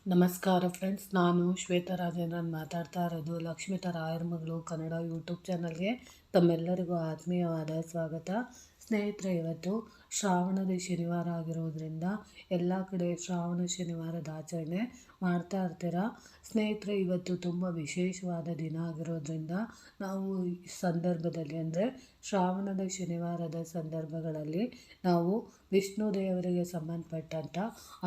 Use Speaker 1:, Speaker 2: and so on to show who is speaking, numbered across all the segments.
Speaker 1: ನಮಸ್ಕಾರ ಫ್ರೆಂಡ್ಸ್, ನಾನು ಶ್ವೇತಾ ರಾಜೇಂದ್ರನ್ ಮಾತಾಡ್ತಾ ಇರೋದು ಲಕ್ಷ್ಮಿತಾ ರಾಯರ ಮಗಳು ಕನ್ನಡ ಯೂಟ್ಯೂಬ್ ಚಾನಲ್ಗೆ ತಮ್ಮೆಲ್ಲರಿಗೂ ಆತ್ಮೀಯವಾದ ಸ್ವಾಗತ. ಸ್ನೇಹಿತರೆ, ಇವತ್ತು ಶ್ರಾವಣದ ಶನಿವಾರ ಆಗಿರೋದ್ರಿಂದ ಎಲ್ಲ ಕಡೆ ಶ್ರಾವಣ ಶನಿವಾರದ ಆಚರಣೆ ಮಾಡ್ತಾ ಇರ್ತೀರ. ಸ್ನೇಹಿತರೆ, ಇವತ್ತು ತುಂಬ ವಿಶೇಷವಾದ ದಿನ ಆಗಿರೋದ್ರಿಂದ ನಾವು ಈ ಸಂದರ್ಭದಲ್ಲಿ ಅಂದರೆ ಶ್ರಾವಣದ ಶನಿವಾರದ ಸಂದರ್ಭಗಳಲ್ಲಿ ನಾವು ವಿಷ್ಣು ದೇವರಿಗೆ ಸಂಬಂಧಪಟ್ಟಂಥ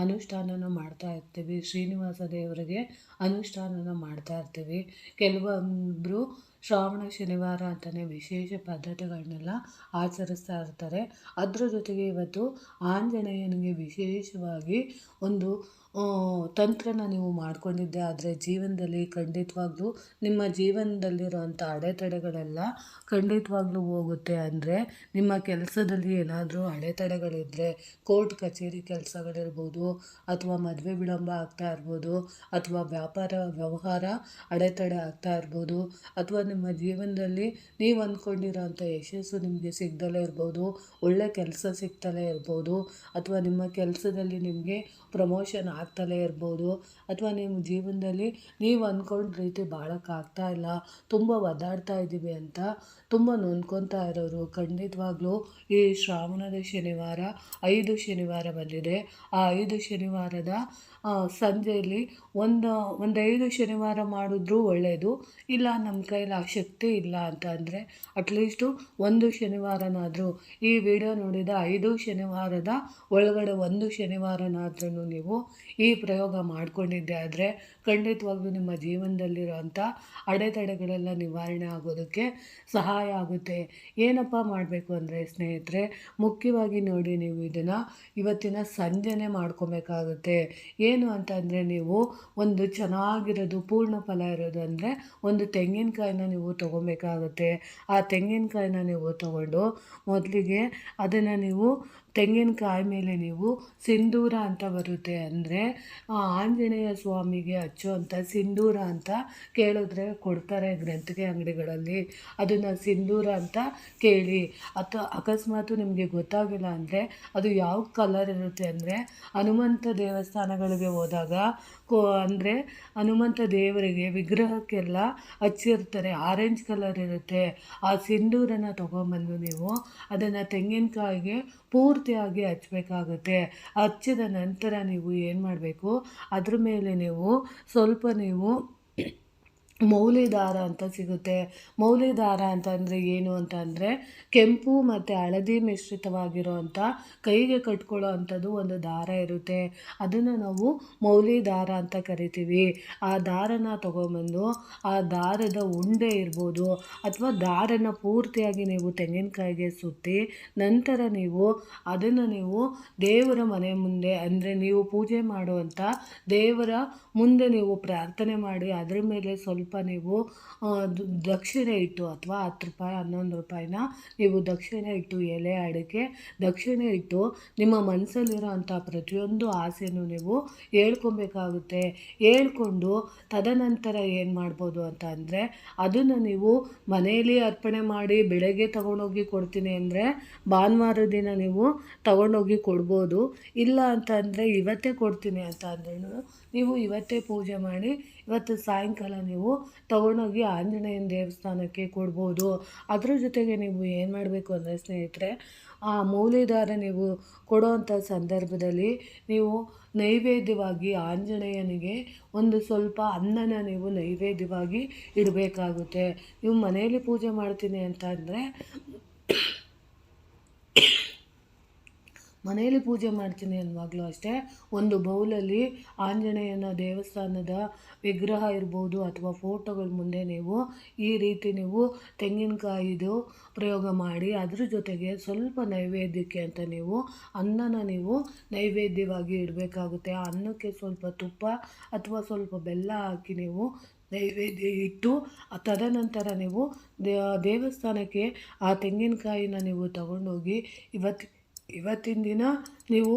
Speaker 1: ಅನುಷ್ಠಾನನ ಮಾಡ್ತಾ ಇರ್ತೀವಿ. ಶ್ರೀನಿವಾಸ ದೇವರಿಗೆ ಅನುಷ್ಠಾನನ ಮಾಡ್ತಾ ಇರ್ತೀವಿ. ಕೆಲವೊಬ್ಬರು ಶ್ರಾವಣ ಶನಿವಾರ ಅಂತಲೇ ವಿಶೇಷ ಪದ್ಧತಿಗಳನ್ನೆಲ್ಲ ಆಚರಿಸ್ತಾ ಇರ್ತಾರೆ. ಅದರ ಜೊತೆಗೆ ಇವತ್ತು ಆಂಜನೇಯನಿಗೆ ವಿಶೇಷವಾಗಿ ಒಂದು ತಂತ್ರನ ನೀವು ಮಾಡ್ಕೊಂಡಿದ್ದೆ ಆದರೆ ಜೀವನದಲ್ಲಿ ಖಂಡಿತವಾಗ್ಲೂ ನಿಮ್ಮ ಜೀವನದಲ್ಲಿರೋವಂಥ ಅಡೆತಡೆಗಳೆಲ್ಲ ಖಂಡಿತವಾಗ್ಲೂ ಹೋಗುತ್ತೆ. ಅಂದರೆ ನಿಮ್ಮ ಕೆಲಸದಲ್ಲಿ ಏನಾದರೂ ಅಡೆತಡೆಗಳಿದ್ದರೆ, ಕೋರ್ಟ್ ಕಚೇರಿ ಕೆಲಸಗಳಿರ್ಬೋದು, ಅಥವಾ ಮದುವೆ ವಿಳಂಬ ಆಗ್ತಾ ಇರ್ಬೋದು, ಅಥವಾ ವ್ಯವಹಾರ ಅಡೆತಡೆ ಆಗ್ತಾ ಇರ್ಬೋದು, ಅಥವಾ ನಿಮ್ಮ ಜೀವನದಲ್ಲಿ ನೀವು ಅಂದ್ಕೊಂಡಿರೋಂಥ ಯಶಸ್ಸು ನಿಮಗೆ ಸಿಗ್ದಲೇ ಇರ್ಬೋದು, ಒಳ್ಳೆ ಕೆಲಸ ಸಿಗ್ತಲೇ ಇರ್ಬೋದು, ಅಥವಾ ನಿಮ್ಮ ಕೆಲಸದಲ್ಲಿ ನಿಮಗೆ ಪ್ರಮೋಷನ್ ಆಗ್ತಲೇ ಇರ್ಬೋದು, ಅಥವಾ ನಿಮ್ಮ ಜೀವನದಲ್ಲಿ ನೀವು ಅಂದ್ಕೊಂಡ ರೀತಿ ಬಾಳೋಕ್ಕಾಗ್ತಾ ಇಲ್ಲ, ತುಂಬ ಒದ್ದಾಡ್ತಾ ಇದ್ದೀವಿ ಅಂತ ತುಂಬ ನೊಂದ್ಕೊತಾ ಇರೋರು ಖಂಡಿತವಾಗ್ಲೂ ಈ ಶ್ರಾವಣದ ಶನಿವಾರ 5 ಶನಿವಾರ ಬಂದಿದೆ. ಆ 5 ಶನಿವಾರದ ಸಂಜೆಯಲ್ಲಿ ಒಂದು 5 ಶನಿವಾರ ಮಾಡಿದ್ರೂ ಒಳ್ಳೆಯದು. ಇಲ್ಲ ನಮ್ಮ ಕೈಲಿ ಆ ಶಕ್ತಿ ಇಲ್ಲ ಅಂತ ಅಂದರೆ ಅಟ್ಲೀಸ್ಟು 1 ಶನಿವಾರನಾದರೂ ಈ ವಿಡಿಯೋ ನೋಡಿದ 5 ಶನಿವಾರದ ಒಳಗಡೆ 1 ಶನಿವಾರನಾದ್ರೂ ನೀವು ಈ ಪ್ರಯೋಗ ಮಾಡಿಕೊಂಡಿದ್ದೆ ಆದರೆ ಖಂಡಿತವಾಗ್ಲೂ ನಿಮ್ಮ ಜೀವನದಲ್ಲಿರೋಂಥ ಅಡೆತಡೆಗಳೆಲ್ಲ ನಿವಾರಣೆ ಆಗೋದಕ್ಕೆ ಸಹಾಯ ಆಗುತ್ತೆ. ಏನಪ್ಪ ಮಾಡಬೇಕು ಅಂದರೆ ಸ್ನೇಹಿತರೆ, ಮುಖ್ಯವಾಗಿ ನೋಡಿ, ನೀವು ಇದನ್ನು ಇವತ್ತಿನ ಸಂಜೆನೇ ಮಾಡ್ಕೊಬೇಕಾಗುತ್ತೆ. ಏನು ಅಂತಂದರೆ ನೀವು ಒಂದು ಚೆನ್ನಾಗಿರೋದು ಪೂರ್ಣ ಫಲ ಇರೋದು ಅಂದರೆ ಒಂದು ತೆಂಗಿನಕಾಯಿನ ನೀವು ತೊಗೊಬೇಕಾಗುತ್ತೆ. ಆ ತೆಂಗಿನಕಾಯಿನ ನೀವು ತೊಗೊಂಡು ಮೊದಲಿಗೆ ಅದನ್ನು ನೀವು ತೆಂಗಿನಕಾಯಿ ಮೇಲೆ ನೀವು ಸಿಂಧೂರ ಅಂತ ಬರುತ್ತೆ, ಅಂದರೆ ಆಂಜನೇಯ ಸ್ವಾಮಿಗೆ ಹಚ್ಚುವಂಥ ಸಿಂಧೂರ ಅಂತ ಕೇಳಿದ್ರೆ ಕೊಡ್ತಾರೆ ಗ್ರಂಥಿಗೆ ಅಂಗಡಿಗಳಲ್ಲಿ. ಅದನ್ನು ಸಿಂಧೂರ ಅಂತ ಕೇಳಿ. ಅಥವಾ ಅಕಸ್ಮಾತು ನಿಮಗೆ ಗೊತ್ತಾಗಿಲ್ಲ ಅಂದರೆ ಅದು ಯಾವ ಕಲರ್ ಇರುತ್ತೆ ಅಂದರೆ ಹನುಮಂತ ದೇವಸ್ಥಾನಗಳಿಗೆ ಹೋದಾಗ ಅಂದರೆ ಹನುಮಂತ ದೇವರಿಗೆ ವಿಗ್ರಹಕ್ಕೆಲ್ಲ ಹಚ್ಚಿರ್ತಾರೆ, ಆರೆಂಜ್ ಕಲರ್ ಇರುತ್ತೆ. ಆ ಸಿಂಧೂರನ ತೊಗೊಂಬಂದು ನೀವು ಅದನ್ನು ತೆಂಗಿನಕಾಯಿಗೆ ಪೂರ್ತಿಯಾಗಿ ಹಚ್ಚಬೇಕಾಗುತ್ತೆ. ಹಚ್ಚಿದ ನಂತರ ನೀವು ಏನು ಮಾಡಬೇಕು, ಅದ್ರ ಮೇಲೆ ನೀವು ಸ್ವಲ್ಪ ಮೌಲಿ ದಾರ ಅಂತ ಸಿಗುತ್ತೆ. ಮೌಲಿ ದಾರ ಅಂತಂದರೆ ಏನು ಅಂತ ಅಂದರೆ ಕೆಂಪು ಮತ್ತು ಹಳದಿ ಮಿಶ್ರಿತವಾಗಿರೋವಂಥ ಕೈಗೆ ಕಟ್ಕೊಳ್ಳೋ ಅಂಥದ್ದು ಒಂದು ದಾರ ಇರುತ್ತೆ. ಅದನ್ನು ನಾವು ಮೌಲಿ ದಾರ ಅಂತ ಕರಿತೀವಿ. ಆ ದಾರನ ತೊಗೊಂಬಂದು ಆ ದಾರದ ಉಂಡೆ ಇರ್ಬೋದು ಅಥವಾ ದಾರನ ಪೂರ್ತಿಯಾಗಿ ನೀವು ತೆಂಗಿನಕಾಯಿಗೆ ಸುತ್ತಿ ನಂತರ ನೀವು ಅದನ್ನು ನೀವು ದೇವರ ಮನೆ ಮುಂದೆ ಅಂದರೆ ನೀವು ಪೂಜೆ ಮಾಡುವಂಥ ದೇವರ ಮುಂದೆ ನೀವು ಪ್ರಾರ್ಥನೆ ಮಾಡಿ ಅದರ ಮೇಲೆ ಸ್ವಲ್ಪ ನೀವು ದಕ್ಷಿಣೆ ಇಟ್ಟು ಅಥವಾ 10 ರೂಪಾಯಿ 11 ರೂಪಾಯಿನ ನೀವು ದಕ್ಷಿಣೆ ಇಟ್ಟು, ಎಲೆ ಅಡಿಕೆ ದಕ್ಷಿಣೆ ಇಟ್ಟು ನಿಮ್ಮ ಮನಸ್ಸಲ್ಲಿರೋ ಅಂಥ ಪ್ರತಿಯೊಂದು ಆಸೆನೂ ನೀವು ಹೇಳ್ಕೊಬೇಕಾಗುತ್ತೆ. ಹೇಳ್ಕೊಂಡು ತದನಂತರ ಏನು ಮಾಡ್ಬೋದು ಅಂತ ಅಂದರೆ ಅದನ್ನು ನೀವು ಮನೆಯಲ್ಲಿ ಅರ್ಪಣೆ ಮಾಡಿ ಬೆಳಗ್ಗೆ ತಗೊಂಡೋಗಿ ಕೊಡ್ತೀನಿ ಅಂದರೆ ಭಾನುವಾರ ದಿನ ನೀವು ತಗೊಂಡೋಗಿ ಕೊಡ್ಬೋದು. ಇಲ್ಲ ಅಂತ ಅಂದರೆ ಇವತ್ತೇ ಕೊಡ್ತೀನಿ ಅಂತ ಅಂದ್ರೂ ನೀವು ಇವತ್ತೇ ಪೂಜೆ ಮಾಡಿ ಇವತ್ತು ಸಾಯಂಕಾಲ ನೀವು ತಗೊಂಡೋಗಿ ಆಂಜನೇಯನ ದೇವಸ್ಥಾನಕ್ಕೆ ಕೊಡ್ಬೋದು. ಅದ್ರ ಜೊತೆಗೆ ನೀವು ಏನು ಮಾಡಬೇಕು ಅಂದರೆ ಸ್ನೇಹಿತರೆ, ಆ ಮೌಲ್ಯದಾರ ನೀವು ಕೊಡೋವಂಥ ಸಂದರ್ಭದಲ್ಲಿ ನೀವು ನೈವೇದ್ಯವಾಗಿ ಆಂಜನೇಯನಿಗೆ ಒಂದು ಸ್ವಲ್ಪ ಅನ್ನನ ನೀವು ನೈವೇದ್ಯವಾಗಿ ಇಡಬೇಕಾಗುತ್ತೆ. ನೀವು ಮನೆಯಲ್ಲಿ ಪೂಜೆ ಮಾಡ್ತೀನಿ ಅಂತ ಅಂದರೆ ಮನೆಯಲ್ಲಿ ಪೂಜೆ ಮಾಡ್ತೀನಿ ಅನ್ನುವಾಗಲೂ ಅಷ್ಟೇ ಒಂದು ಬೌಲಲ್ಲಿ ಆಂಜನೇಯನ ದೇವಸ್ಥಾನದ ವಿಗ್ರಹ ಇರ್ಬೋದು ಅಥವಾ ಫೋಟೋಗಳ ಮುಂದೆ ನೀವು ಈ ರೀತಿ ನೀವು ತೆಂಗಿನಕಾಯಿದು ಪ್ರಯೋಗ ಮಾಡಿ ಅದ್ರ ಜೊತೆಗೆ ಸ್ವಲ್ಪ ನೈವೇದ್ಯಕ್ಕೆ ಅಂತ ನೀವು ಅನ್ನನ ನೀವು ನೈವೇದ್ಯವಾಗಿ ಇಡಬೇಕಾಗುತ್ತೆ. ಆ ಅನ್ನಕ್ಕೆ ಸ್ವಲ್ಪ ತುಪ್ಪ ಅಥವಾ ಸ್ವಲ್ಪ ಬೆಲ್ಲ ಹಾಕಿ ನೀವು ನೈವೇದ್ಯ ಇಟ್ಟು ತದನಂತರ ನೀವು ದೇವಸ್ಥಾನಕ್ಕೆ ಆ ತೆಂಗಿನಕಾಯಿನ ನೀವು ತಗೊಂಡೋಗಿ ಇವತ್ತಿನ ದಿನ ನೀವು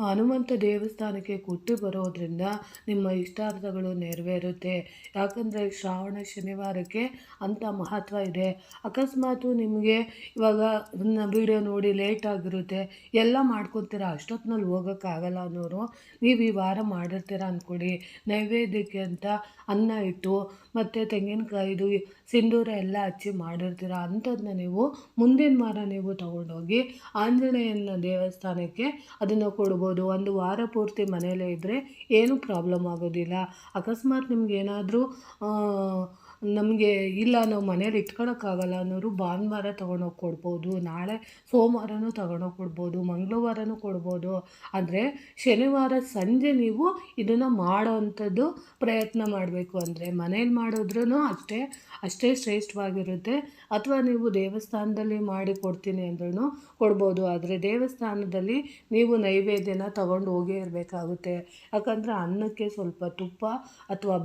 Speaker 1: ಹನುಮಂತ ದೇವಸ್ಥಾನಕ್ಕೆ ಕೊಟ್ಟು ಬರೋದರಿಂದ ನಿಮ್ಮ ಇಷ್ಟಾರ್ಥಗಳು ನೆರವೇರುತ್ತೆ. ಯಾಕಂದರೆ ಶ್ರಾವಣ ಶನಿವಾರಕ್ಕೆ ಅಂಥ ಮಹತ್ವ ಇದೆ. ಅಕಸ್ಮಾತು ನಿಮಗೆ ಇವಾಗ ವಿಡಿಯೋ ನೋಡಿ ಲೇಟ್ ಆಗಿರುತ್ತೆ, ಎಲ್ಲ ಮಾಡ್ಕೊತೀರ, ಅಷ್ಟೊತ್ತಿನಲ್ಲಿ ಹೋಗೋಕ್ಕಾಗಲ್ಲ ಅನ್ನೋರು ನೀವು ಈ ವಾರ ಮಾಡಿರ್ತೀರ ಅಂದ್ಕೊಡಿ. ನೈವೇದ್ಯಕ್ಕೆ ಅಂತ ಅನ್ನ ಇಟ್ಟು ಮತ್ತು ತೆಂಗಿನಕಾಯಿದು ಸಿಂಧೂರ ಎಲ್ಲ ಹಚ್ಚಿ ಮಾಡಿರ್ತೀರ. ಅಂಥದ್ದನ್ನ ನೀವು ಮುಂದಿನ ವಾರ ನೀವು ತಗೊಂಡೋಗಿ ಆಂಜನೇಯನ ದೇವಸ್ಥಾನಕ್ಕೆ ಅದನ್ನು ಕೊಡ್ಬೋದು. ಒಂದು ವಾರ ಪೂರ್ತಿ ಮನೆಯಲ್ಲೇ ಇದ್ದರೆ ಏನೂ ಪ್ರಾಬ್ಲಮ್ ಆಗೋದಿಲ್ಲ. ಅಕಸ್ಮಾತ್ ನಿಮಗೇನಾದರೂ ನಮಗೆ ಇಲ್ಲ ನಾವು ಮನೇಲಿ ಇಟ್ಕೊಳಕ್ಕಾಗಲ್ಲ ಅನ್ನೋರು ಭಾನುವಾರ ತೊಗೊಂಡೋಗಿ ಕೊಡ್ಬೋದು, ನಾಳೆ ಸೋಮವಾರನೂ ತೊಗೊಂಡೋಗಿ ಕೊಡ್ಬೋದು, ಮಂಗಳವಾರನೂ ಕೊಡ್ಬೋದು. ಆದರೆ ಶನಿವಾರ ಸಂಜೆ ನೀವು ಇದನ್ನು ಮಾಡೋ ಅಂಥದ್ದು ಪ್ರಯತ್ನ ಮಾಡಬೇಕು. ಅಂದರೆ ಮನೇಲಿ ಮಾಡಿದ್ರೂ ಅಷ್ಟೇ ಶ್ರೇಷ್ಠವಾಗಿರುತ್ತೆ. ಅಥವಾ ನೀವು ದೇವಸ್ಥಾನದಲ್ಲಿ ಮಾಡಿ ಕೊಡ್ತೀನಿ ಅಂದ್ರೂ ಕೊಡ್ಬೋದು. ಆದರೆ ದೇವಸ್ಥಾನದಲ್ಲಿ ನೀವು ನೈವೇದ್ಯನ ತಗೊಂಡು ಹೋಗೇ ಇರಬೇಕಾಗುತ್ತೆ. ಯಾಕಂದರೆ ಅನ್ನಕ್ಕೆ ಸ್ವಲ್ಪ ತುಪ್ಪ ಅಥವಾ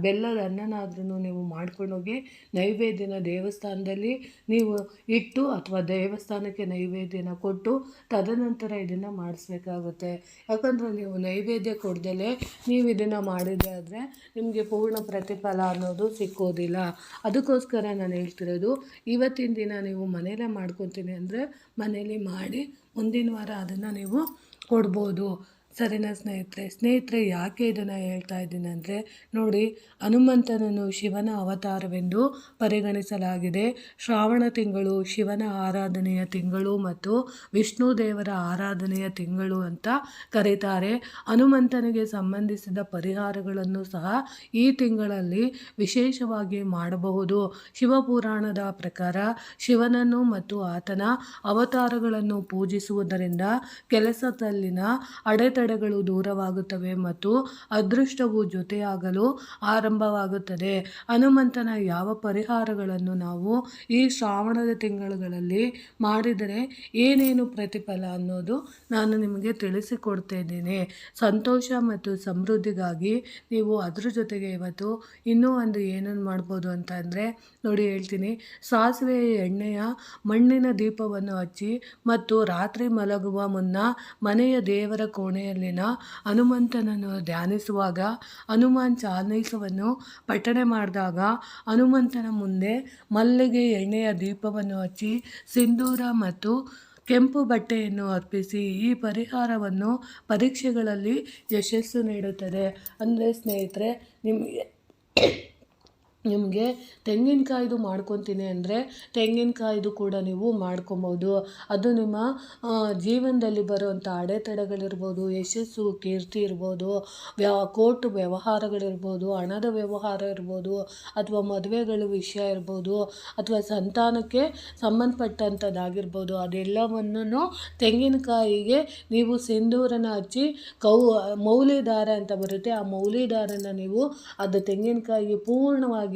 Speaker 1: ಬೆಲ್ಲದ ಅನ್ನನಾದ್ರೂ ನೀವು ಮಾಡ್ಕೊಂಡೋಗಿ ನೈವೇದ್ಯನ ದೇವಸ್ಥಾನದಲ್ಲಿ ನೀವು ಇಟ್ಟು ಅಥವಾ ದೇವಸ್ಥಾನಕ್ಕೆ ನೈವೇದ್ಯನ ಕೊಟ್ಟು ತದನಂತರ ಇದನ್ನು ಮಾಡಿಸ್ಬೇಕಾಗುತ್ತೆ. ಯಾಕಂದರೆ ನೀವು ನೈವೇದ್ಯ ಕೊಡ್ದಲೇ ನೀವು ಇದನ್ನು ಮಾಡಿದೆ ಆದರೆ ನಿಮಗೆ ಪೂರ್ಣ ಪ್ರತಿಫಲ ಅನ್ನೋದು ಸಿಕ್ಕೋದಿಲ್ಲ. ಅದಕ್ಕೋಸ್ಕರ ನಾನು ಹೇಳ್ತಿರೋದು, ಇವತ್ತಿನ ದಿನ ನೀವು ಮನೇಲೇ ಮಾಡ್ಕೊತೀನಿ ಅಂದರೆ ಮನೇಲಿ ಮಾಡಿ ಮುಂದಿನ ವಾರ ಅದನ್ನು ನೀವು ಕೊಡ್ಬೋದು. ಸರಿನಾ ಸ್ನೇಹಿತರೆ ಯಾಕೆ ಇದನ್ನು ಹೇಳ್ತಾ ಇದ್ದೀನಿ ಅಂದರೆ, ನೋಡಿ, ಹನುಮಂತನನ್ನು ಶಿವನ ಅವತಾರವೆಂದು ಪರಿಗಣಿಸಲಾಗಿದೆ. ಶ್ರಾವಣ ತಿಂಗಳು ಶಿವನ ಆರಾಧನೆಯ ತಿಂಗಳು ಮತ್ತು ವಿಷ್ಣು ದೇವರ ಆರಾಧನೆಯ ತಿಂಗಳು ಅಂತ ಕರೀತಾರೆ. ಹನುಮಂತನಿಗೆ ಸಂಬಂಧಿಸಿದ ಪರಿಹಾರಗಳನ್ನು ಸಹ ಈ ತಿಂಗಳಲ್ಲಿ ವಿಶೇಷವಾಗಿ ಮಾಡಬಹುದು. ಶಿವಪುರಾಣದ ಪ್ರಕಾರ ಶಿವನನ್ನು ಮತ್ತು ಆತನ ಅವತಾರಗಳನ್ನು ಪೂಜಿಸುವುದರಿಂದ ಕೆಲಸದಲ್ಲಿನ ಅಡೆತಡೆಗಳು ದೂರವಾಗುತ್ತವೆ ಮತ್ತು ಅದೃಷ್ಟವು ಜೊತೆಯಾಗಲು ಆರಂಭವಾಗುತ್ತದೆ. ಹನುಮಂತನ ಯಾವ ಪರಿಹಾರಗಳನ್ನು ನಾವು ಈ ಶ್ರಾವಣದ ತಿಂಗಳುಗಳಲ್ಲಿ ಮಾಡಿದರೆ ಏನೇನು ಪ್ರತಿಫಲ ಅನ್ನೋದು ನಾನು ನಿಮಗೆ ತಿಳಿಸಿಕೊಡ್ತಾ ಇದ್ದೀನಿ. ಸಂತೋಷ ಮತ್ತು ಸಮೃದ್ಧಿಗಾಗಿ ನೀವು ಅದ್ರ ಜೊತೆಗೆ ಇವತ್ತು ಇನ್ನೂ ಒಂದು ಏನನ್ನು ಮಾಡ್ಬೋದು ಅಂತ ಅಂದರೆ, ನೋಡಿ ಹೇಳ್ತೀನಿ. ಸಾಸಿವೆ ಎಣ್ಣೆಯ ಮಣ್ಣಿನ ದೀಪವನ್ನು ಹಚ್ಚಿ ಮತ್ತು ರಾತ್ರಿ ಮಲಗುವ ಮುನ್ನ ಮನೆಯ ದೇವರ ಕೋಣೆಯಲ್ಲಿನ ಹನುಮಂತನನ್ನು ಧ್ಯಾನಿಸುವಾಗ, ಹನುಮಾನ್ ಚಾಲೀಸವನ್ನು ಪಠಣೆ ಮಾಡಿದಾಗ, ಹನುಮಂತನ ಮುಂದೆ ಮಲ್ಲಿಗೆ ಎಣ್ಣೆಯ ದೀಪವನ್ನು ಹಚ್ಚಿ ಸಿಂಧೂರ ಮತ್ತು ಕೆಂಪು ಬಟ್ಟೆಯನ್ನು ಅರ್ಪಿಸಿ. ಈ ಪರಿಹಾರವನ್ನು ಪರೀಕ್ಷೆಗಳಲ್ಲಿ ಯಶಸ್ಸು ನೀಡುತ್ತದೆ. ಅಂದರೆ ಸ್ನೇಹಿತರೆ, ನಿಮಗೆ ತೆಂಗಿನಕಾಯ್ದು ಮಾಡ್ಕೊತೀನಿ ಅಂದರೆ ತೆಂಗಿನಕಾಯ್ದು ಕೂಡ ನೀವು ಮಾಡ್ಕೊಬೋದು. ಅದು ನಿಮ್ಮ ಜೀವನದಲ್ಲಿ ಬರುವಂಥ ಅಡೆತಡೆಗಳಿರ್ಬೋದು, ಯಶಸ್ಸು ಕೀರ್ತಿ ಇರ್ಬೋದು, ಕೋರ್ಟ್ ವ್ಯವಹಾರಗಳಿರ್ಬೋದು, ಹಣದ ವ್ಯವಹಾರ ಇರ್ಬೋದು, ಅಥವಾ ಮದುವೆಗಳ ವಿಷಯ ಇರ್ಬೋದು, ಅಥವಾ ಸಂತಾನಕ್ಕೆ ಸಂಬಂಧಪಟ್ಟಂಥದ್ದಾಗಿರ್ಬೋದು, ಅದೆಲ್ಲವನ್ನು ತೆಂಗಿನಕಾಯಿಗೆ ನೀವು ಸಿಂಧೂರನ ಹಚ್ಚಿ ಮೌಲಿ ದಾರ ಅಂತ ಬರುತ್ತೆ, ಆ ಮೌಲಿ ದಾರನ ನೀವು ಅದು ತೆಂಗಿನಕಾಯಿಗೆ ಪೂರ್ಣವಾಗಿ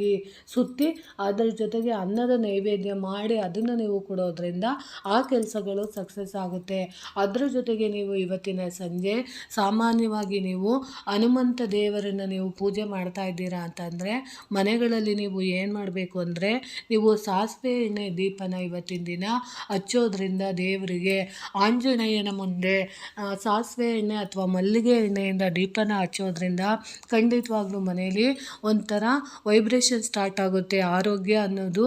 Speaker 1: ಸುತ್ತಿ ಅದರ ಜೊತೆಗೆ ಅನ್ನದ ನೈವೇದ್ಯ ಮಾಡಿ ಅದನ್ನು ನೀವು ಕೊಡೋದ್ರಿಂದ ಆ ಕೆಲಸಗಳು ಸಕ್ಸಸ್ ಆಗುತ್ತೆ. ಅದರ ಜೊತೆಗೆ ನೀವು ಇವತ್ತಿನ ಸಂಜೆ ಸಾಮಾನ್ಯವಾಗಿ ನೀವು ಹನುಮಂತ ದೇವರನ್ನು ನೀವು ಪೂಜೆ ಮಾಡ್ತಾ ಇದ್ದೀರಾ ಅಂತಂದರೆ ಮನೆಗಳಲ್ಲಿ ನೀವು ಏನು ಮಾಡಬೇಕು ಅಂದರೆ, ನೀವು ಸಾಸಿವೆ ಎಣ್ಣೆ ದೀಪನ ಇವತ್ತಿನ ದಿನ ಹಚ್ಚೋದ್ರಿಂದ ದೇವರಿಗೆ ಆಂಜನೇಯನ ಮುಂದೆ ಸಾಸಿವೆ ಎಣ್ಣೆ ಅಥವಾ ಮಲ್ಲಿಗೆ ಎಣ್ಣೆಯಿಂದ ದೀಪನ ಹಚ್ಚೋದ್ರಿಂದ ಖಂಡಿತವಾಗ್ಲೂ ಮನೆಯಲ್ಲಿ ಒಂಥರ ವೈಬ್ರೇಷನ್ ಸ್ಟಾರ್ಟ್ ಆಗುತ್ತೆ. ಆರೋಗ್ಯ ಅನ್ನೋದು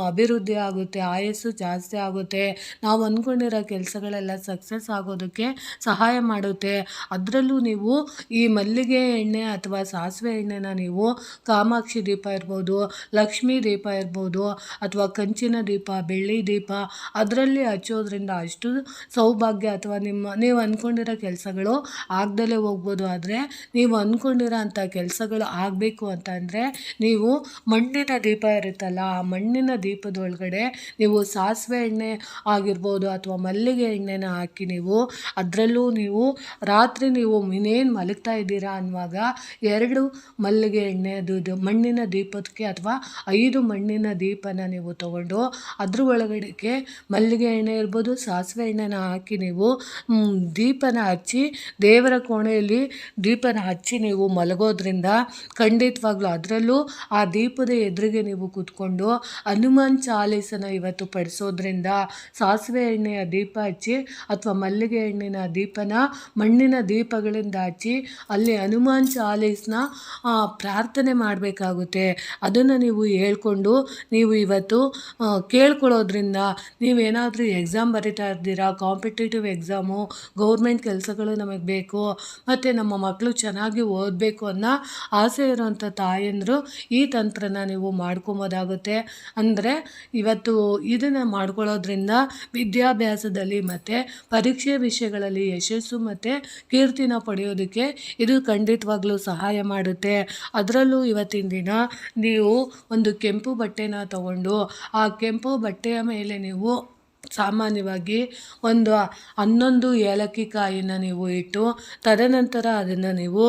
Speaker 1: ಅಭಿವೃದ್ಧಿ ಆಗುತ್ತೆ, ಆಯಸ್ಸು ಜಾಸ್ತಿ ಆಗುತ್ತೆ, ನಾವು ಅಂದ್ಕೊಂಡಿರೋ ಕೆಲಸಗಳೆಲ್ಲ ಸಕ್ಸಸ್ ಆಗೋದಕ್ಕೆ ಸಹಾಯ ಮಾಡುತ್ತೆ. ಅದರಲ್ಲೂ ನೀವು ಈ ಮಲ್ಲಿಗೆ ಎಣ್ಣೆ ಅಥವಾ ಸಾಸಿವೆ ಎಣ್ಣೆನ ನೀವು ಕಾಮಾಕ್ಷಿ ದೀಪ ಇರ್ಬೋದು, ಲಕ್ಷ್ಮೀ ದೀಪ ಇರ್ಬೋದು, ಅಥವಾ ಕಂಚಿನ ದೀಪ, ಬೆಳ್ಳಿ ದೀಪ ಅದರಲ್ಲಿ ಹಚ್ಚೋದ್ರಿಂದ ಅಷ್ಟು ಸೌಭಾಗ್ಯ ಅಥವಾ ನೀವು ಅಂದ್ಕೊಂಡಿರೋ ಕೆಲಸಗಳು ಆಗ್ದಲೇ ಹೋಗ್ಬೋದು. ಆದರೆ ನೀವು ಅಂದ್ಕೊಂಡಿರೋ ಅಂಥ ಕೆಲಸಗಳು ಆಗಬೇಕು ಅಂತ ಅಂದರೆ ನೀವು ನೀವು ಮಣ್ಣಿನ ದೀಪ ಇರುತ್ತಲ್ಲ, ಆ ಮಣ್ಣಿನ ದೀಪದೊಳಗಡೆ ನೀವು ಸಾಸಿವೆ ಎಣ್ಣೆ ಆಗಿರ್ಬೋದು ಅಥವಾ ಮಲ್ಲಿಗೆ ಎಣ್ಣೆನ ಹಾಕಿ ನೀವು ಅದರಲ್ಲೂ ನೀವು ರಾತ್ರಿ ನೀವು ಇನ್ನೇನು ಮಲಗ್ತಾ ಇದ್ದೀರಾ ಅನ್ನುವಾಗ 2 ಮಲ್ಲಿಗೆ ಎಣ್ಣೆ ಅದು ಮಣ್ಣಿನ ದೀಪಕ್ಕೆ ಅಥವಾ 5 ಮಣ್ಣಿನ ದೀಪನ ನೀವು ತಗೊಂಡು ಅದ್ರ ಒಳಗಡೆಗೆ ಮಲ್ಲಿಗೆ ಎಣ್ಣೆ ಇರ್ಬೋದು, ಸಾಸಿವೆ ಎಣ್ಣೆನ ಹಾಕಿ ನೀವು ದೀಪನ ಹಚ್ಚಿ ದೇವರ ಕೋಣೆಯಲ್ಲಿ ದೀಪನ ಹಚ್ಚಿ ನೀವು ಮಲಗೋದ್ರಿಂದ ಖಂಡಿತವಾಗ್ಲೂ ಅದರಲ್ಲೂ ಆ ದೀಪದ ಎದುರಿಗೆ ನೀವು ಕೂತ್ಕೊಂಡು ಹನುಮಾನ್ ಚಾಲೀಸನ ಇವತ್ತು ಪಡಿಸೋದ್ರಿಂದ ಸಾಸಿವೆ ಎಣ್ಣೆಯ ದೀಪ ಹಚ್ಚಿ ಅಥವಾ ಮಲ್ಲಿಗೆ ಎಣ್ಣೆನ ದೀಪನ ಮಣ್ಣಿನ ದೀಪಗಳಿಂದ ಹಚ್ಚಿ ಅಲ್ಲಿ ಹನುಮಾನ್ ಚಾಲೀಸ್ನ ಪ್ರಾರ್ಥನೆ ಮಾಡಬೇಕಾಗುತ್ತೆ. ಅದನ್ನು ನೀವು ಹೇಳ್ಕೊಂಡು ನೀವು ಇವತ್ತು ಕೇಳ್ಕೊಳ್ಳೋದ್ರಿಂದ ನೀವೇನಾದರೂ ಎಕ್ಸಾಮ್ ಬರಿತಾ ಇದ್ದೀರಾ, ಕಾಂಪಿಟೇಟಿವ್ ಎಕ್ಸಾಮು, ಗೌರ್ಮೆಂಟ್ ಕೆಲಸಗಳು ನಮಗೆ ಬೇಕು ಮತ್ತು ನಮ್ಮ ಮಕ್ಕಳು ಚೆನ್ನಾಗಿ ಓದಬೇಕು ಅನ್ನೋ ಆಸೆ ಇರೋವಂಥ ತಾಯಂದರು ಈ ತಂತ್ರನ ನೀವು ಮಾಡ್ಕೊಬೋದಾಗುತ್ತೆ. ಅಂದರೆ ಇವತ್ತು ಇದನ್ನು ಮಾಡ್ಕೊಳ್ಳೋದ್ರಿಂದ ವಿದ್ಯಾಭ್ಯಾಸದಲ್ಲಿ ಮತ್ತು ಪರೀಕ್ಷೆ ವಿಷಯಗಳಲ್ಲಿ ಯಶಸ್ಸು ಮತ್ತು ಕೀರ್ತಿನ ಪಡೆಯೋದಕ್ಕೆ ಇದು ಖಂಡಿತವಾಗ್ಲೂ ಸಹಾಯ ಮಾಡುತ್ತೆ. ಅದರಲ್ಲೂ ಇವತ್ತಿನ ದಿನ ನೀವು ಒಂದು ಕೆಂಪು ಬಟ್ಟೆನ ತಗೊಂಡು ಆ ಕೆಂಪು ಬಟ್ಟೆಯ ಮೇಲೆ ನೀವು ಸಾಮಾನ್ಯವಾಗಿ ಒಂದು 11 ಏಲಕ್ಕಿ ಕಾಯಿನ ನೀವು ಇಟ್ಟು ತದನಂತರ ಅದನ್ನು ನೀವು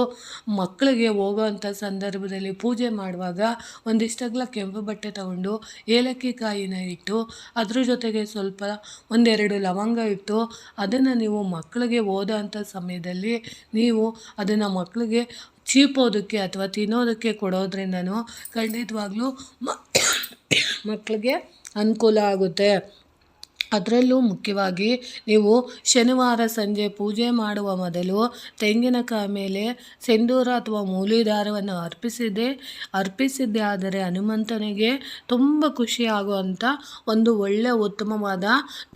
Speaker 1: ಮಕ್ಕಳಿಗೆ ಹೋಗೋವಂಥ ಸಂದರ್ಭದಲ್ಲಿ ಪೂಜೆ ಮಾಡುವಾಗ ಒಂದಿಷ್ಟಗ್ಲ ಕೆಂಪು ಬಟ್ಟೆ ತಗೊಂಡು ಏಲಕ್ಕಿ ಕಾಯಿನ ಇಟ್ಟು ಅದ್ರ ಜೊತೆಗೆ ಸ್ವಲ್ಪ 1-2 ಲವಂಗ ಇಟ್ಟು ಅದನ್ನು ನೀವು ಮಕ್ಕಳಿಗೆ ಓದೋ ಅಂಥ ಸಮಯದಲ್ಲಿ ನೀವು ಅದನ್ನು ಮಕ್ಕಳಿಗೆ ಚೀಪೋದಕ್ಕೆ ಅಥವಾ ತಿನ್ನೋದಕ್ಕೆ ಕೊಡೋದ್ರಿಂದನೂ ಖಂಡಿತವಾಗ್ಲೂ ಮಕ್ಕಳಿಗೆ ಅನುಕೂಲ ಆಗುತ್ತೆ. ಅದರಲ್ಲೂ ಮುಖ್ಯವಾಗಿ ನೀವು ಶನಿವಾರ ಸಂಜೆ ಪೂಜೆ ಮಾಡುವ ಮೊದಲು ತೆಂಗಿನಕಾಯಿ ಮೇಲೆ ಸಿಂಧೂರ ಅಥವಾ ಮೂಲಿದಾರವನ್ನು ಅರ್ಪಿಸಿದ್ದೇ ಆದರೆ ಹನುಮಂತನಿಗೆ ತುಂಬ ಖುಷಿಯಾಗುವಂಥ ಒಂದು ಒಳ್ಳೆಯ ಉತ್ತಮವಾದ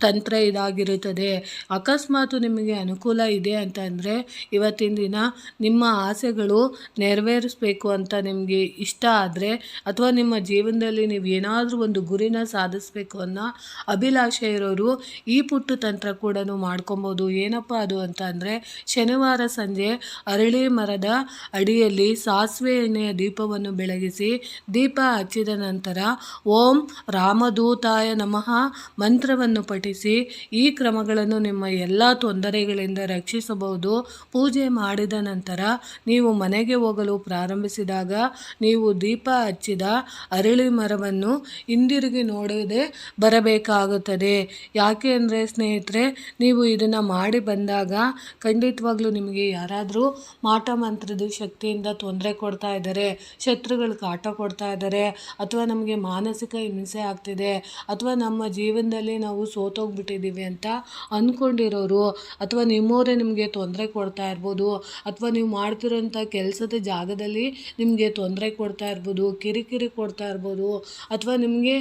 Speaker 1: ತಂತ್ರ ಇದಾಗಿರುತ್ತದೆ. ಅಕಸ್ಮಾತ್ ನಿಮಗೆ ಅನುಕೂಲ ಇದೆ ಅಂತಂದರೆ ಇವತ್ತಿನ ದಿನ ನಿಮ್ಮ ಆಸೆಗಳು ನೆರವೇರಿಸಬೇಕು ಅಂತ ನಿಮಗೆ ಇಷ್ಟ ಆದರೆ ಅಥವಾ ನಿಮ್ಮ ಜೀವನದಲ್ಲಿ ನೀವು ಏನಾದರೂ ಒಂದು ಗುರಿನ ಸಾಧಿಸಬೇಕು ಅನ್ನೋ ಅಭಿಲಾಷೆ ಈ ಪುಟ್ಟ ತಂತ್ರ ಕೂಡ ಮಾಡ್ಕೊಬೋದು. ಏನಪ್ಪ ಅದು ಅಂತ ಅಂದರೆ ಶನಿವಾರ ಸಂಜೆ ಅರಳಿ ಮರದ ಅಡಿಯಲ್ಲಿ ಸಾಸಿವೆ ಎಣ್ಣೆಯ ದೀಪವನ್ನು ಬೆಳಗಿಸಿ ದೀಪ ಹಚ್ಚಿದ ನಂತರ ಓಂ ರಾಮದೂತಾಯ ನಮಃ ಮಂತ್ರವನ್ನು ಪಠಿಸಿ ಈ ಕ್ರಮಗಳನ್ನು ನಿಮ್ಮ ಎಲ್ಲ ತೊಂದರೆಗಳಿಂದ ರಕ್ಷಿಸಬಹುದು. ಪೂಜೆ ಮಾಡಿದ ನಂತರ ನೀವು ಮನೆಗೆ ಹೋಗಲು ಪ್ರಾರಂಭಿಸಿದಾಗ ನೀವು ದೀಪ ಹಚ್ಚಿದ ಅರಳಿ ಮರವನ್ನು ಹಿಂದಿರುಗಿ ನೋಡದೆ ಬರಬೇಕಾಗುತ್ತದೆ. ಯಾಕೆ ಅಂದರೆ ಸ್ನೇಹಿತರೆ, ನೀವು ಇದನ್ನು ಮಾಡಿ ಬಂದಾಗ ಖಂಡಿತವಾಗ್ಲೂ ನಿಮಗೆ ಯಾರಾದರೂ ಮಾಟ ಮಂತ್ರದ ಶಕ್ತಿಯಿಂದ ತೊಂದರೆ ಕೊಡ್ತಾ ಇದ್ದಾರೆ, ಶತ್ರುಗಳು ಕಾಟ ಕೊಡ್ತಾ ಇದ್ದಾರೆ, ಅಥವಾ ನಮಗೆ ಮಾನಸಿಕ ಹಿಂಸೆ ಆಗ್ತಿದೆ, ಅಥವಾ ನಮ್ಮ ಜೀವನದಲ್ಲಿ ನಾವು ಸೋತೋಗ್ಬಿಟ್ಟಿದ್ದೀವಿ ಅಂತ ಅಂದ್ಕೊಂಡಿರೋರು, ಅಥವಾ ನಿಮ್ಮವರೇ ನಿಮಗೆ ತೊಂದರೆ ಕೊಡ್ತಾ ಇರ್ಬೋದು, ಅಥವಾ ನೀವು ಮಾಡ್ತಿರೋಂಥ ಕೆಲಸದ ಜಾಗದಲ್ಲಿ ನಿಮಗೆ ತೊಂದರೆ ಕೊಡ್ತಾ ಇರ್ಬೋದು, ಕಿರಿಕಿರಿ ಕೊಡ್ತಾ ಇರ್ಬೋದು, ಅಥವಾ ನಿಮಗೆ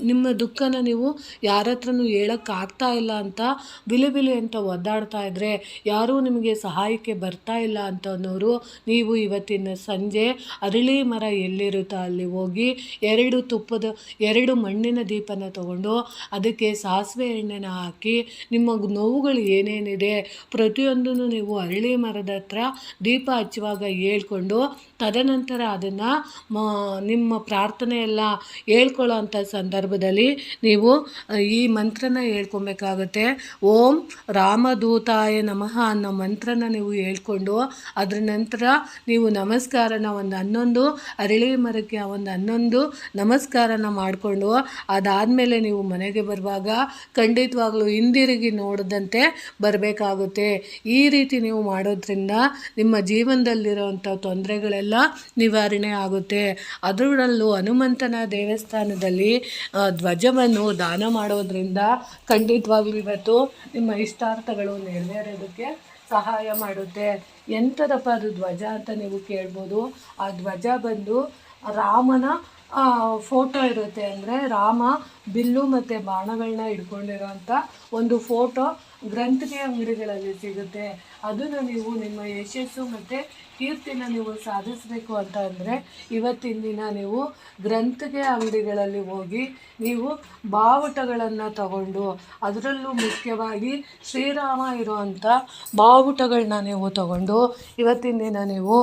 Speaker 1: ನಿಮ್ಮ ದುಃಖನ ನೀವು ಯಾರ ಹತ್ರನೂ ಹೇಳೋಕ್ಕಾಗ್ತಾ ಇಲ್ಲ ಅಂತ ಬಿಲಿ ಅಂತ ಒದ್ದಾಡ್ತಾ ಇದ್ದರೆ, ಯಾರೂ ನಿಮಗೆ ಸಹಾಯಕ್ಕೆ ಬರ್ತಾ ಇಲ್ಲ ಅಂತ ಅನ್ನೋರು ನೀವು ಇವತ್ತಿನ ಸಂಜೆ ಅರಳಿ ಮರ ಎಲ್ಲಿರುತ್ತೋ ಅಲ್ಲಿ ಹೋಗಿ 2 ಮಣ್ಣಿನ ದೀಪನ ತಗೊಂಡು ಅದಕ್ಕೆ ಸಾಸಿವೆ ಎಣ್ಣೆನ ಹಾಕಿ ನಿಮ್ಮ ನೋವುಗಳು ಏನೇನಿದೆ ಪ್ರತಿಯೊಂದನ್ನು ನೀವು ಅರಳಿ ಮರದ ಹತ್ರ ದೀಪ ಹಚ್ಚುವಾಗ ಹೇಳ್ಕೊಂಡು ತದನಂತರ ಅದನ್ನು ನಿಮ್ಮ ಪ್ರಾರ್ಥನೆ ಎಲ್ಲ ಹೇಳ್ಕೊಳ್ಳೋ ಅಂಥ ಸಂದರ್ಭದಲ್ಲಿ ನೀವು ಈ ಮಂತ್ರನ ಹೇಳ್ಕೊಬೇಕಾಗುತ್ತೆ. ಓಂ ರಾಮದೂತಾಯ ನಮಃ ಅನ್ನೋ ಮಂತ್ರನ ನೀವು ಹೇಳ್ಕೊಂಡು ಅದರ ನಂತರ ನೀವು ನಮಸ್ಕಾರನ ಒಂದು 11 ಅರಳಿ ಮರಕ್ಕೆ ಒಂದು 11 ನಮಸ್ಕಾರನ ಮಾಡಿಕೊಂಡು ಅದಾದಮೇಲೆ ನೀವು ಮನೆಗೆ ಬರುವಾಗ ಖಂಡಿತವಾಗ್ಲೂ ಹಿಂದಿರುಗಿ ನೋಡದಂತೆ ಬರಬೇಕಾಗುತ್ತೆ. ಈ ರೀತಿ ನೀವು ಮಾಡೋದ್ರಿಂದ ನಿಮ್ಮ ಜೀವನದಲ್ಲಿರೋವಂಥ ತೊಂದರೆಗಳೆಲ್ಲ ನಿವಾರಣೆ ಆಗುತ್ತೆ. ಅದರಲ್ಲೂ ಹನುಮಂತನ ದೇವಸ್ಥಾನದಲ್ಲಿ ಧ್ವಜವನ್ನು ದಾನ ಮಾಡೋದ್ರಿಂದ ಖಂಡಿತವಾಗ್ಲೂ ಇವತ್ತು ನಿಮ್ಮ ಇಷ್ಟಾರ್ಥಗಳು ನೆರವೇರೋದಕ್ಕೆ ಸಹಾಯ ಮಾಡುತ್ತೆ. ಎಂಥದಪ್ಪ ಅದು ಧ್ವಜ ಅಂತ ನೀವು ಕೇಳ್ಬೋದು. ಆ ಧ್ವಜ ಬಂದು ರಾಮನ ಫೋಟೋ ಇರುತ್ತೆ. ಅಂದರೆ ರಾಮ ಬಿಲ್ಲು ಮತ್ತು ಬಾಣಗಳನ್ನ ಹಿಡ್ಕೊಂಡಿರೋಂಥ ಒಂದು ಫೋಟೋ ಗ್ರಂಥಿಗೆ ಅಂಗಡಿಗಳಲ್ಲಿ ಸಿಗುತ್ತೆ. ಅದನ್ನು ನೀವು ನಿಮ್ಮ ಯಶಸ್ಸು ಮತ್ತು ಕೀರ್ತಿನ ನೀವು ಸಾಧಿಸಬೇಕು ಅಂತ ಅಂದರೆ ಇವತ್ತಿನ ದಿನ ನೀವು ಗ್ರಂಥಿಗೆ ಅಂಗಡಿಗಳಲ್ಲಿ ಹೋಗಿ ನೀವು ಬಾವುಟಗಳನ್ನು ತಗೊಂಡು, ಅದರಲ್ಲೂ ಮುಖ್ಯವಾಗಿ ಶ್ರೀರಾಮ ಇರುವಂಥ ಬಾವುಟಗಳನ್ನ ನೀವು ತಗೊಂಡು ಇವತ್ತಿನ ದಿನ ನೀವು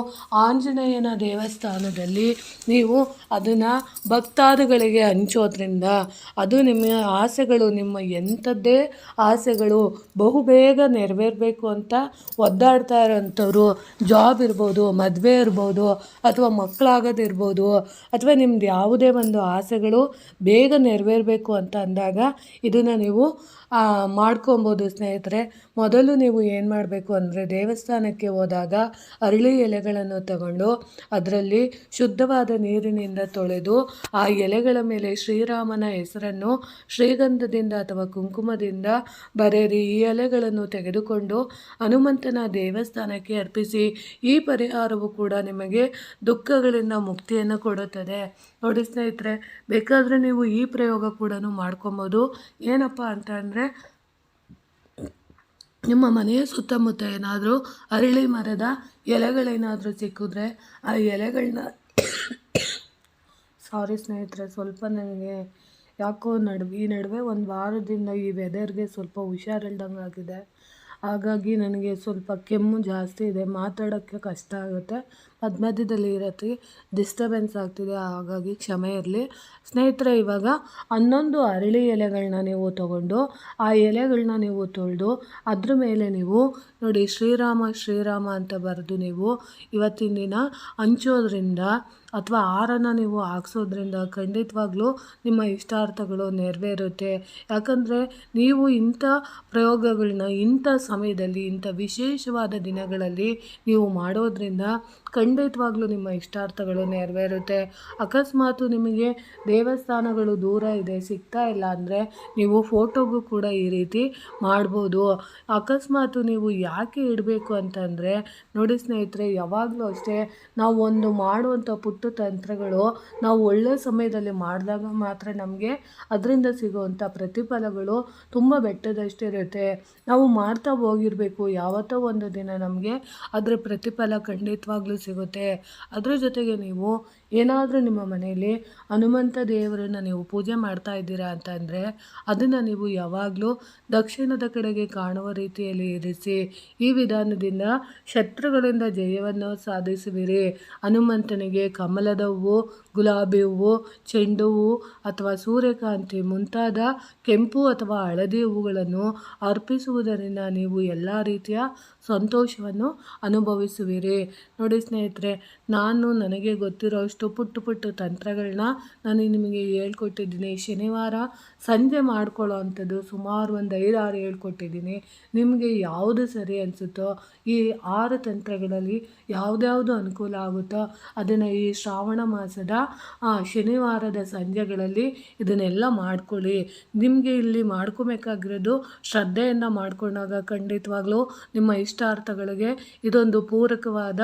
Speaker 1: ಆಂಜನೇಯನ ದೇವಸ್ಥಾನದಲ್ಲಿ ನೀವು ಅದನ್ನು ಭಕ್ತಾದಿಗಳಿಗೆ ಹಂಚೋದ್ರಿಂದ ಅದು ನಿಮ್ಮ ಆಸೆಗಳು, ನಿಮ್ಮ ಎಂಥದ್ದೇ ಆಸೆಗಳು ಬಹುಬೇಗ ನೆರವೇರಬೇಕು ಅಂತ ಒದ್ದಾಡ್ತಾ ಇರೋಂಥವ್ರು, ಜಾಬ್ ಇರ್ಬೋದು, ಮದುವೆ ಇರ್ಬೋದು, ಅಥವಾ ಮಕ್ಕಳಾಗೋದಿರ್ಬೋದು, ಅಥವಾ ನಿಮ್ದು ಯಾವುದೇ ಒಂದು ಆಸೆಗಳು ಬೇಗ ನೆರವೇರಬೇಕು ಅಂತ ಅಂದಾಗ ಇದನ್ನು ನೀವು ಮಾಡ್ಕೊಬೋದು ಸ್ನೇಹಿತರೆ. ಮೊದಲು ನೀವು ಏನು ಮಾಡಬೇಕು ಅಂದರೆ ದೇವಸ್ಥಾನಕ್ಕೆ ಹೋದಾಗ ಅರಳಿ ಎಲೆಗಳನ್ನು ತಗೊಂಡು ಅದರಲ್ಲಿ ಶುದ್ಧವಾದ ನೀರಿನಿಂದ ತೊಳೆದು ಆ ಎಲೆಗಳ ಮೇಲೆ ಶ್ರೀರಾಮನ ಹೆಸರನ್ನು ಶ್ರೀಗಂಧದಿಂದ ಅಥವಾ ಕುಂಕುಮದಿಂದ ಬರೆಯಿರಿ. ಈ ಎಲೆಗಳನ್ನು ತೆಗೆದುಕೊಂಡು ಹನುಮಂತನ ದೇವಸ್ಥಾನಕ್ಕೆ ಅರ್ಪಿಸಿ. ಈ ಪರಿಹಾರವು ಕೂಡ ನಿಮಗೆ ದುಃಖಗಳಿಂದ ಮುಕ್ತಿಯನ್ನು ಕೊಡುತ್ತದೆ. ನೋಡಿ ಸ್ನೇಹಿತರೆ, ಬೇಕಾದರೆ ನೀವು ಈ ಪ್ರಯೋಗ ಕೂಡ ಮಾಡ್ಕೊಬೋದು. ಏನಪ್ಪ ಅಂತ ಅಂದರೆ, ನಿಮ್ಮ ಮನೆಯ ಸುತ್ತಮುತ್ತ ಏನಾದರೂ ಅರಳಿ ಮರದ ಎಲೆಗಳೇನಾದರೂ ಸಿಕ್ಕಿದ್ರೆ ಆ ಎಲೆಗಳನ್ನ ಸಾರಿ ಸ್ನೇಹಿತರೆ, ಸ್ವಲ್ಪ ನನಗೆ ಯಾಕೋ ಈ ನಡುವೆ ಒಂದು ವಾರದಿಂದ ಈ ವೆದರ್ಗೆ ಸ್ವಲ್ಪ ಹುಷಾರಿಲ್ದಂಗೆ ಆಗಿದೆ. ಹಾಗಾಗಿ ನನಗೆ ಸ್ವಲ್ಪ ಕೆಮ್ಮು ಜಾಸ್ತಿ ಇದೆ, ಮಾತಾಡೋಕ್ಕೆ ಕಷ್ಟ ಆಗುತ್ತೆ, ಮಧ್ಯದಲ್ಲಿ ಇರತ್ತೆ ಡಿಸ್ಟರ್ಬೆನ್ಸ್ ಆಗ್ತಿದೆ, ಹಾಗಾಗಿ ಕ್ಷಮೆ ಇರಲಿ ಸ್ನೇಹಿತರೆ. ಇವಾಗ 11 ಅರಳಿ ಎಲೆಗಳನ್ನ ನೀವು ತಗೊಂಡು ಆ ಎಲೆಗಳನ್ನ ನೀವು ತೊಳೆದು ಅದ್ರ ಮೇಲೆ ನೀವು ನೋಡಿ ಶ್ರೀರಾಮ ಶ್ರೀರಾಮ ಅಂತ ಬರೆದು ನೀವು ಇವತ್ತಿನ ದಿನ ಹಂಚೋದ್ರಿಂದ ಅಥವಾ ಹಾರನ ನೀವು ಹಾಕ್ಸೋದ್ರಿಂದ ಖಂಡಿತವಾಗ್ಲೂ ನಿಮ್ಮ ಇಷ್ಟಾರ್ಥಗಳು ನೆರವೇರುತ್ತೆ. ಯಾಕಂದರೆ ನೀವು ಇಂಥ ಪ್ರಯೋಗಗಳನ್ನ ಇಂಥ ಸಮಯದಲ್ಲಿ, ಇಂಥ ವಿಶೇಷವಾದ ದಿನಗಳಲ್ಲಿ ನೀವು ಮಾಡೋದ್ರಿಂದ ಖಂಡಿತವಾಗ್ಲೂ ನಿಮ್ಮ ಇಷ್ಟಾರ್ಥಗಳು ನೆರವೇರುತ್ತೆ. ಅಕಸ್ಮಾತು ನಿಮಗೆ ದೇವಸ್ಥಾನಗಳು ದೂರ ಇದೆ, ಸಿಗ್ತಾ ಇಲ್ಲ ಅಂದರೆ ನೀವು ಫೋಟೋಗೂ ಕೂಡ ಈ ರೀತಿ ಮಾಡ್ಬೋದು. ಅಕಸ್ಮಾತು ನೀವು ಯಾಕೆ ಇಡಬೇಕು ಅಂತಂದರೆ ನೋಡಿ ಸ್ನೇಹಿತರೆ, ಯಾವಾಗಲೂ ಅಷ್ಟೇ ನಾವು ಒಂದು ಮಾಡುವಂಥ ಪುಟ್ಟ ತಂತ್ರಗಳು ನಾವು ಒಳ್ಳೆಯ ಸಮಯದಲ್ಲಿ ಮಾಡಿದಾಗ ಮಾತ್ರ ನಮಗೆ ಅದರಿಂದ ಸಿಗುವಂಥ ಪ್ರತಿಫಲಗಳು ತುಂಬ ಬೆಟ್ಟದಷ್ಟಿರುತ್ತೆ. ನಾವು ಮಾಡ್ತಾ ಹೋಗಿರಬೇಕು, ಯಾವತ್ತೋ ಒಂದು ದಿನ ನಮಗೆ ಅದರ ಪ್ರತಿಫಲ ಖಂಡಿತವಾಗ್ಲೂ ಸಿಗುತ್ತೆ. ಅದ್ರ ಜೊತೆಗೆ ನೀವು ಏನಾದರೂ ನಿಮ್ಮ ಮನೆಯಲ್ಲಿ ಹನುಮಂತ ದೇವರನ್ನು ನೀವು ಪೂಜೆ ಮಾಡ್ತಾ ಇದ್ದೀರಾ ಅಂತಂದರೆ ಅದನ್ನು ನೀವು ಯಾವಾಗಲೂ ದಕ್ಷಿಣದ ಕಡೆಗೆ ಕಾಣುವ ರೀತಿಯಲ್ಲಿ ಇರಿಸಿ. ಈ ವಿಧಾನದಿಂದ ಶತ್ರುಗಳಿಂದ ಜಯವನ್ನು ಸಾಧಿಸುವಿರಿ. ಹನುಮಂತನಿಗೆ ಕಮಲದ ಹೂವು, ಗುಲಾಬಿ ಹೂವು, ಚೆಂಡು ಹೂವು ಅಥವಾ ಸೂರ್ಯಕಾಂತಿ ಮುಂತಾದ ಕೆಂಪು ಅಥವಾ ಹಳದಿ ಹೂವುಗಳನ್ನು ಅರ್ಪಿಸುವುದರಿಂದ ನೀವು ಎಲ್ಲ ರೀತಿಯ ಸಂತೋಷವನ್ನು ಅನುಭವಿಸುವಿರಿ. ನೋಡಿ ಸ್ನೇಹಿತರೆ, ನನಗೆ ಗೊತ್ತಿರೋಷ್ಟು ಪುಟ್ಟ ತಂತ್ರಗಳನ್ನ ನಾನು ನಿಮಗೆ ಹೇಳ್ಕೊಟ್ಟಿದ್ದೀನಿ. ಶನಿವಾರ ಸಂಜೆ ಮಾಡ್ಕೊಳ್ಳೋ ಅಂಥದ್ದು ಸುಮಾರು ಒಂದು 5-6 ಹೇಳ್ಕೊಟ್ಟಿದ್ದೀನಿ. ನಿಮಗೆ ಯಾವುದು ಸರಿ ಅನಿಸುತ್ತೋ ಈ 6 ತಂತ್ರಗಳಲ್ಲಿ ಯಾವುದ್ಯಾವುದು ಅನುಕೂಲ ಆಗುತ್ತೋ ಅದನ್ನು ಈ ಶ್ರಾವಣ ಮಾಸದ ಶನಿವಾರದ ಸಂಜೆಗಳಲ್ಲಿ ಇದನ್ನೆಲ್ಲ ಮಾಡ್ಕೊಳ್ಳಿ. ನಿಮಗೆ ಇಲ್ಲಿ ಮಾಡ್ಕೊಬೇಕಾಗಿರೋದು ಶ್ರದ್ಧೆಯಿಂದ ಮಾಡ್ಕೊಂಡಾಗ ಖಂಡಿತವಾಗ್ಲೂ ನಿಮ್ಮ ಇಷ್ಟಾರ್ಥಗಳಿಗೆ ಇದೊಂದು ಪೂರಕವಾದ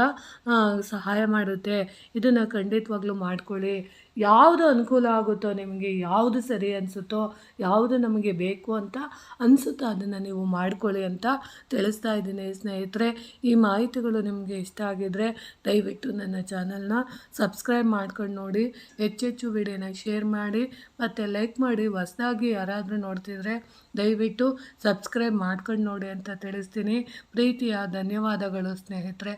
Speaker 1: ಸಹಾಯ ಮಾಡುತ್ತೆ. ಇದನ್ನು ಖಂಡಿತವಾಗ್ಲೂ ಮಾಡ್ಕೊಳ್ಳಿ. ಯಾವುದು ಅನುಕೂಲ ಆಗುತ್ತೋ, ನಿಮಗೆ ಯಾವುದು ಸರಿ ಅನಿಸುತ್ತೋ, ಯಾವುದು ನಮಗೆ ಬೇಕು ಅಂತ ಅನಿಸುತ್ತೋ ಅದನ್ನು ನೀವು ಮಾಡ್ಕೊಳ್ಳಿ ಅಂತ ತಿಳಿಸ್ತಾ ಇದ್ದೀನಿ ಸ್ನೇಹಿತರೆ. ಈ ಮಾಹಿತಿಗಳು ನಿಮಗೆ ಇಷ್ಟ ಆಗಿದ್ದರೆ ದಯವಿಟ್ಟು ನನ್ನ ಚಾನಲ್ನ ಸಬ್ಸ್ಕ್ರೈಬ್ ಮಾಡ್ಕೊಂಡು ನೋಡಿ, ಹೆಚ್ಚೆಚ್ಚು ವಿಡಿಯೋನ ಶೇರ್ ಮಾಡಿ ಮತ್ತು ಲೈಕ್ ಮಾಡಿ. ಹೊಸದಾಗಿ ಯಾರಾದರೂ ನೋಡ್ತಿದ್ರೆ ದಯವಿಟ್ಟು ಸಬ್ಸ್ಕ್ರೈಬ್ ಮಾಡ್ಕೊಂಡು ನೋಡಿ ಅಂತ ತಿಳಿಸ್ತೀನಿ. ಪ್ರೀತಿಯ ಧನ್ಯವಾದಗಳು ಸ್ನೇಹಿತರೆ.